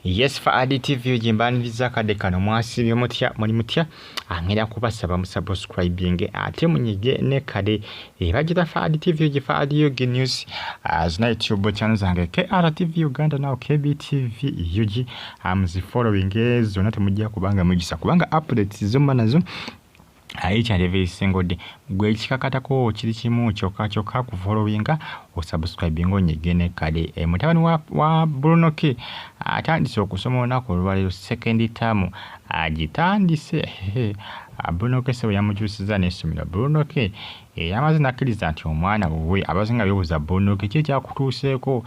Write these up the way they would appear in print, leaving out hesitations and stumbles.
Yes, for ADTV jimbaniriza kade kano mwasibye mutya muli mutya angera kubasaba musubscribing ate munyige ne kade bagira for ADTV jifa audio news zina YouTube channel zange KRTV Uganda now KBTV UG the following zona temujja kubanga mujisa kubanga updates zomba nazo each and every single day gwe kikakatako kiri kimu kyokka ku followinga osubscribing onyegene kale mutabani wa Bruno K atandise okusoma onako olwaliro second term agitandise Bruno K se yamujusiza n'essomero Bruno K yamaze nakkiriza nti omwana we abazinga byobuza Bruno K kye kyakutuuseeko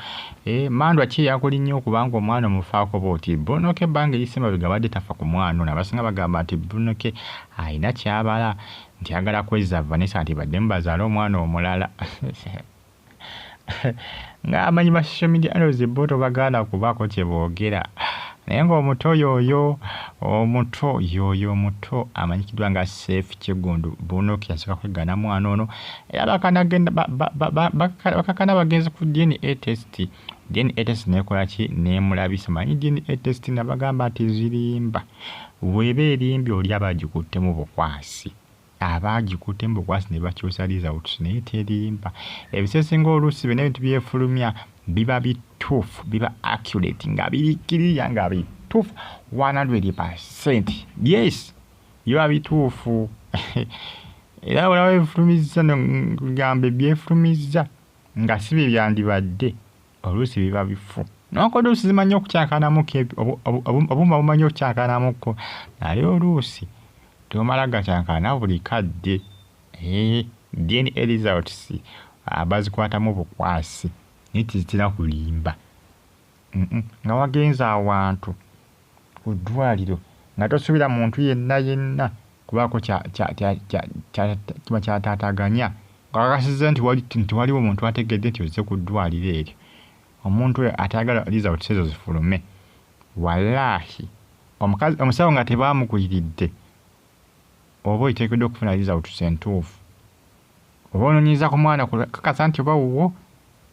mandwa ki yakulinnyo okubanga omwana omufaako booti Bruno K bange lisemba bigabadde tafa ku mwana ono abasinga bagamba nti Bruno K ayina kyabala nti agala kweza Vanessa nti badde mubazaala omwana omulala nga amanyi ma social media anoze boto baganda kubaako kye boogera naye ng'omuto yoyo omuto amanyikiddwa nga Safe Kyegundu Bruno K yasooka kwegana mwana ono era bakakana bagenze ku DNA test nekola ki nemulabisa manyi DNA test nabagamba nti zirimba weba erimbi oli abagikutte mu bukwasi abagikutte mu bukwasi ne bakyusa result naye terimba ebisesinga oluusi bino ebintu byefulumya biba bituufu biba accurate nga birikirira nga bituufu 100%. Yes biba bituufu era walawo ebifulumiza ngambe byefulumiza nga si bye byandibadde oluusi biba bifu noko oluusi zimanyi okukyakanamu obumba bumanyi okukyakanamuko naye oluusi tomala gakyakana buli kadde DNA results abazikwatamu bukwasi nitizitira kulimba nga wagenza awantu ku ddwaliro nga tosubira muntu yenna kubaako kyatataganya kakasiza nti waliwo omuntu ategedde nti ozze ku ddwaliro eryo omuntu atayagala results ezo zifulume walahi omusawo nga tebaamukuyiridde oba oiteekeddwa okufuna results entuufu oba ononyiza ku mwana kakasa nti oba wuwo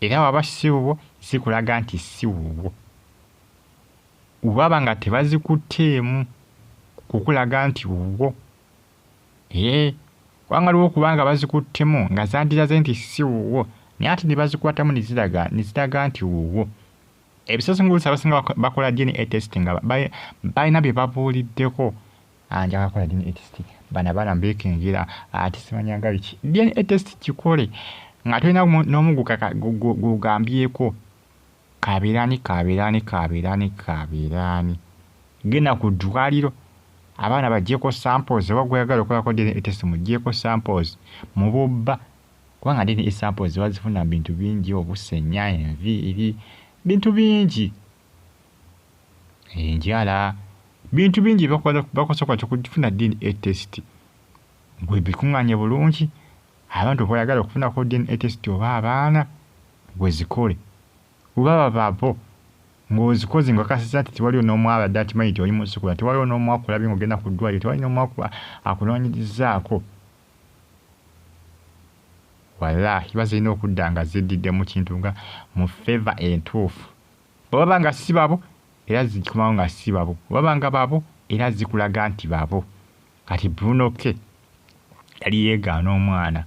era waba si wuwo zikulaga nti si wuwo waba nga tebazikutteemu kukulaga nti wuwo wangaliwo okubanga bazikuttemu nga zandiraze nti si wuwo naye ate ne bazikwatamu neziraga nti wuwo ebisesinga abasinga bakola DNA test nga balina bye babuuliddeko njagala kola DNA test bana mbekengera ate simanyanga biki DNA test kikole nga tolina n'omu gugambyeko kabirani genda ku ddwaliro abaana bagyeko samples oba gweyagala okolako DNA test mugyeko samples mu bubba kubanga DNA samples bazifuna bintu bingi obusenya enviiri bintu bingi enjala bintu bingi bakosoka kufuna DNA test gwe bikuŋŋaanye bulungi abantu boyagala okufunako DNA test oba abaana gwe zikole oba babo ng'ozikoze ng'okasiza nti tewaliwo n'omu abadde akimanyi nti oli musukula tewaliwo n'omu akulabye ng'ogenda ku ddwaliro tewali n'omu akunoonyerizaako walahi bazirina okudda nga ziddidde mu kintu nga mu favor entuufu bw'obaba nga si babo era zikumawo nga si babo bw'obaba nga babo era zikulaga nti babo kati Bruno K yali yeegaana omwana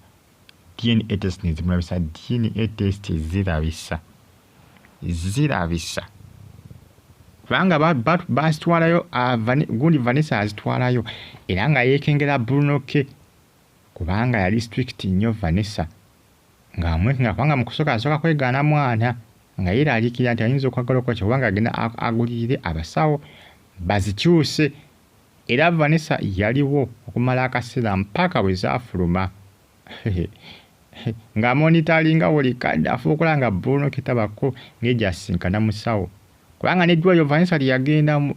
DNA test nezimulabisa DNA test zirabisa kubanga bazitwalayo gundi Vanessa azitwalayo era nga yeekengera Bruno K kubanga yali strict nnyo Vanessa nga amwekenga kubanga mu kusooka asooka kwegaana mwana nga era alikira nti ayinza okwagala okukya kubanga agenda agulirire abasawo bazikyuse era Vanessa yaliwo okumala akaseera mpaka bwe zaafuluma nga monitalinga buli kadde afuukula nga Bruno K tabako ng'egyasinkana musawo kubanga n'eddwaliro Vanessa lyeyagendamu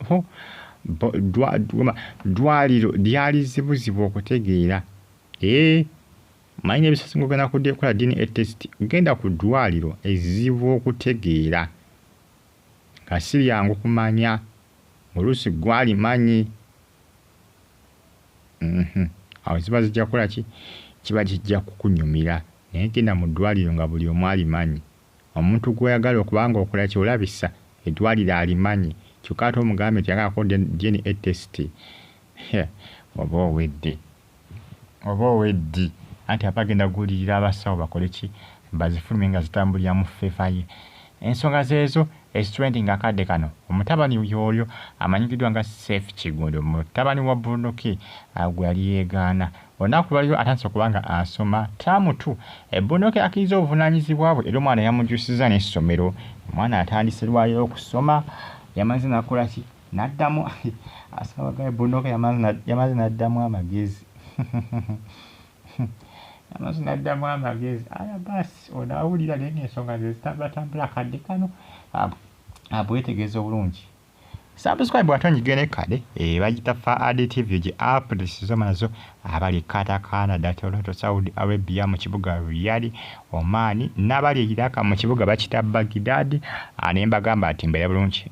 ddwaliro lyali zibuzibu okutegeera manyi n'ebisasinga ogenda kukola DNA test genda ku ddwaliro ezibu okutegeera nga si lyangu kumanya oluusi gwalimanyi awo ziba zijja kukola ki kiba kijja kukunyumira naye genda mu ddwaliro nga buli omu alimanyi omuntu gw'oyagala okubanga okola kyolabisa eddwaliro alimanyi kyokka ate omugambe nti yagala kukola DNA test oba oweddi anti apa agenda kuwulirira abasawo bakole ki bazifulume nga zitambulira mu ffeefa ye. Ensonga zeezo ekitwendi nga akadde kano omutabani y'olyo amanyikiddwa nga Seif Kigundo, mutabani wa Bunoke gwe yali yeegaana. Olunaku lwaliyo atandise okuba nga asoma ttaamu 2. Bunoke akkiriza obuvunaanyizibwa bwe era omwana yamukyusiza n'essomero. Omwana atandise lwayo okusoma yamaze nakola ki n'addamu asaba Bunoke yamaze n'addamu amagezi n'addamu amagezi. Aya basi onaawulira naye ng'ensonga ze zitambulatambula akadde kano bwetegeeza obulungi. Subscribe bw'atonyigene kale bagita Faadi TV gye apulisizo nazo abali Qatar, Canada, Toronto, Saudi Arabia mu kibuga Riyadh, Oman n'abali Iraq mu kibuga bakita Baghdad. Ne mbagamba ati mbeera bulungi.